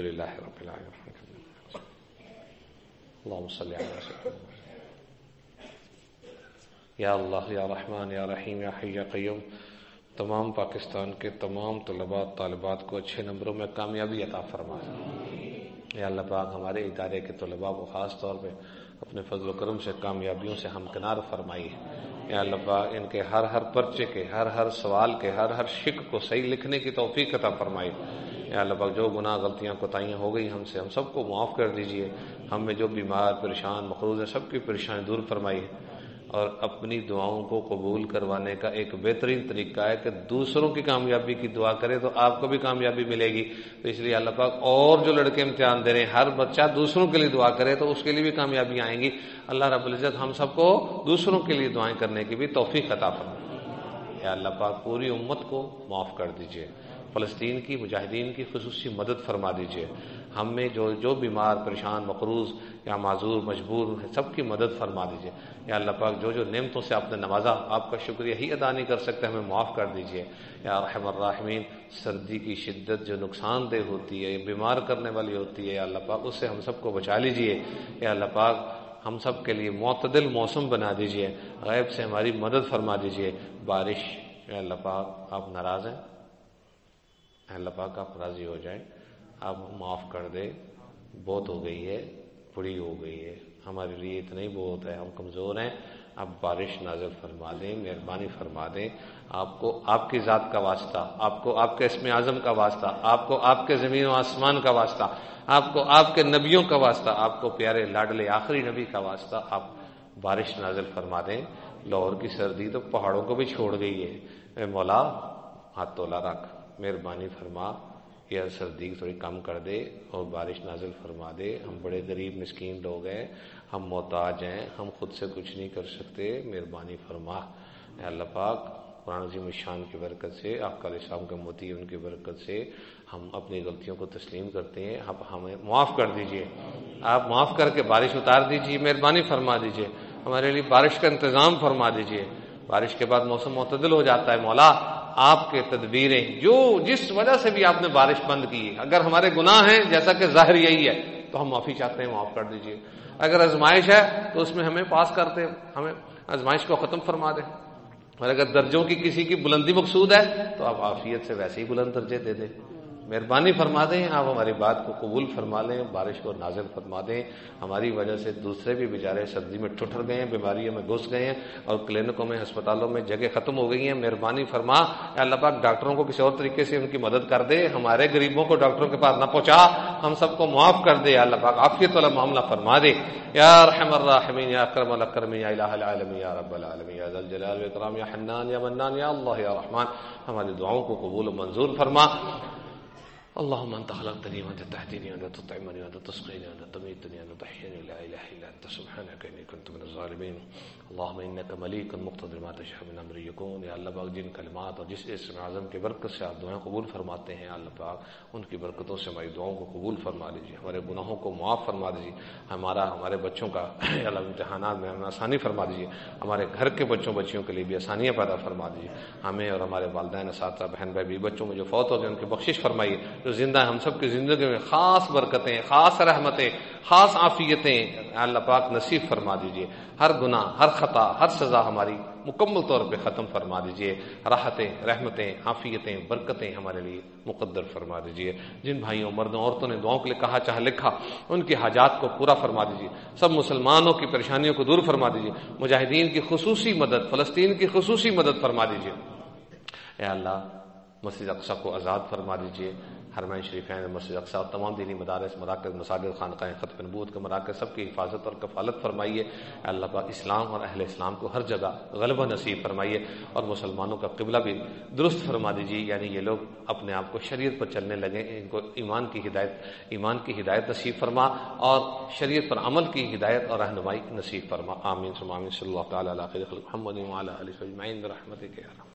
للہ رب العالمین. اللہم صلی علی سیدنا. یا اللہ یا رحمان یا رحیم یا حی یا قیوم، تمام پاکستان کے تمام طلباء طالبات کو اچھے نمبروں میں کامیابی عطا فرما. یا اللہ پاک ہمارے ادارے کے طلباء کو خاص طور پہ اپنے فضل و کرم سے کامیابیوں سے ہمکنار فرمائیے. یا اللہ پاک ان کے ہر پرچے کے ہر سوال کے ہر شک کو صحیح لکھنے کی توفیق عطا فرمائیے. یا اللہ پاک جو گناہ غلطیاں کوتاہیاں ہو گئی ہم سے، ہم سب کو معاف کر دیجئے. ہم میں جو بیمار پریشان مقروض ہیں سب کی پریشانی دور فرمائیے. اور اپنی دعاؤں کو قبول کروانے کا ایک بہترین طریقہ ہے کہ دوسروں کی کامیابی کی دعا کرے تو آپ کو بھی کامیابی ملے گی. تو اس لیے اللہ پاک اور جو لڑکے امتحان دے رہے ہیں ہر بچہ دوسروں کے لیے دعا کرے تو اس کے لیے بھی کامیابی آئیں گی. اللہ رب العزت ہم سب کو دوسروں کے لیے دعائیں کرنے کی بھی توفیق عطا فرمائے. یا اللہ پاک پوری امت کو معاف کر دیجئے. فلسطین کی مجاہدین کی خصوصی مدد فرما دیجئے. ہم میں جو بیمار پریشان مقروض یا معذور مجبور ہیں سب کی مدد فرما دیجئے. یا اللہ پاک جو نعمتوں سے آپ نے نوازا آپ کا شکریہ ہی ادا نہیں کر سکتے، ہمیں معاف کر دیجئے. یا ارحم الراحمین، سردی کی شدت جو نقصان دہ ہوتی ہے بیمار کرنے والی ہوتی ہے یا اللہ پاک اس سے ہم سب کو بچا لیجئے. یا اللہ پاک ہم سب کے لیے معتدل موسم بنا دیجئے. غیب سے ہماری مدد فرما دیجئے. بارش یا اللہ پاک آپ ناراض ہیں، اللہ پاک آپ راضی ہو جائیں، آپ معاف کر دیں. بہت ہو گئی ہے، بڑی ہو گئی ہے، ہمارے لیے اتنا ہی بہت ہے، ہم کمزور ہیں. آپ بارش نازل فرما دیں، مہربانی فرما دیں. آپ کو آپ کی ذات کا واسطہ، آپ کو آپ کے اسم اعظم کا واسطہ، آپ کو آپ کے زمین و آسمان کا واسطہ، آپ کو آپ کے نبیوں کا واسطہ، آپ کو پیارے لاڈلے آخری نبی کا واسطہ آپ بارش نازل فرما دیں. لاہور کی سردی تو پہاڑوں کو بھی چھوڑ گئی ہے. اے مولا ہاتھ تولا رکھ، مہربانی فرما، یہ سردی تھوڑی کم کر دے اور بارش نازل فرما دے. ہم بڑے غریب مسکین لوگ ہیں، ہم محتاج ہیں، ہم خود سے کچھ نہیں کر سکتے، مہربانی فرما. اے اللہ پاک قرآن عظیم الشان کی برکت سے، آقا علیہ السلام کے موتی ان کی برکت سے ہم اپنی غلطیوں کو تسلیم کرتے ہیں. اب ہمیں معاف کر دیجئے، آپ معاف کر کے بارش اتار دیجئے، مہربانی فرما دیجئے. ہمارے لیے بارش کا انتظام فرما دیجئے. بارش کے بعد موسم معتدل ہو جاتا ہے. مولا آپ کے تدبیریں جس وجہ سے بھی آپ نے بارش بند کی، اگر ہمارے گناہ ہیں جیسا کہ ظاہر یہی ہے تو ہم معافی چاہتے ہیں، معاف کر دیجئے. اگر آزمائش ہے تو اس میں ہمیں پاس کر دیں، ہمیں آزمائش کو ختم فرما دیں. اور اگر درجوں کی کسی کی بلندی مقصود ہے تو آپ عافیت سے ویسے ہی بلند درجے دے دیں. مہربانی فرما دیں، آپ ہماری بات کو قبول فرما لیں، بارش کو نازل فرما دیں. ہماری وجہ سے دوسرے بھی بیچارے سردی میں ٹھٹر گئے ہیں، بیماریوں میں گھس گئے ہیں اور کلینکوں میں ہسپتالوں میں جگہ ختم ہو گئی ہیں. مہربانی فرما. اے اللہ پاک ڈاکٹروں کو کسی اور طریقے سے ان کی مدد کر دے، ہمارے غریبوں کو ڈاکٹروں کے پاس نہ پہنچا، ہم سب کو معاف کر دے. اللہ پاک عافیت والا معاملہ فرما دے. یا ارحم الراحمین، یا اکرم الاکرمین، یا الہ العالمین، یا رب العالمین، یا ذی الجلال والاکرام، یا حنان یا منان، یا اللہ یا رحمان. ہماری دعاؤں کو قبول و منظور فرما. اللهم انت خلقتني وانت تهديني وانت تطعمني وانت تسقيني وانت تميتني وانت تحييني، لا اله الا انت سبحانك اني كنت من الظالمين. اللهم انك مليك مقتدر ما تشاء من امر يكون. یا اللہ پاک جن کلمات اور جس اسم اعظم کی برکت سے آپ دعائیں قبول فرماتے ہیں، اللہ پاک ان کی برکتوں سے ہماری دعاؤں کو قبول فرما لیجیے، ہمارے گناہوں کو معاف فرما دیجیے. ہمارے بچوں کا اللہ امتحانات میں ہمیں آسانی فرما دیجیے، ہمارے گھر کے بچیوں کے لیے بھی آسانیاں پیدا فرما دیجیے. ہمیں اور ہمارے والدین اساتذہ بہن بھائی بچوں میں جو فوت ہو گئے ان کی بخشش فرمائیے. جو زندہ ہم سب کی زندگی میں خاص برکتیں، خاص رحمتیں، خاص عافیتیں اللہ پاک نصیب فرما دیجئے. ہر گناہ، ہر خطا، ہر سزا ہماری مکمل طور پہ ختم فرما دیجئے. راحتیں، رحمتیں، عافیتیں، برکتیں ہمارے لیے مقدر فرما دیجئے. جن بھائیوں مردوں عورتوں نے دعاؤں کے لیے کہا چاہا لکھا ان کی حاجات کو پورا فرما دیجئے. سب مسلمانوں کی پریشانیوں کو دور فرما دیجئے. مجاہدین کی خصوصی مدد، فلسطین کی خصوصی مدد فرما دیجئے. اے اللہ مسجد اقصی کو آزاد فرما دیجئے. حرمین شریفین، مسجد اقصی اور تمام دینی مدارس، مراکز، مساجد، خانقاہیں، ختم نبوت کے مراکز سب کی حفاظت اور کفالت فرمائیے. اللہ پاک اسلام اور اہل اسلام کو ہر جگہ غلبہ نصیب فرمائیے اور مسلمانوں کا قبلہ بھی درست فرما دیجیے. یعنی یہ لوگ اپنے آپ کو شریعت پر چلنے لگیں، ان کو ایمان کی ہدایت نصیب فرما اور شریعت پر عمل کی ہدایت اور رہنمائی نصیب فرما. آمین ثم آمین. صلی اللہ تعالی علی خیر خلق محمد وعلی آلہ اجمعین برحمتک یا ارحم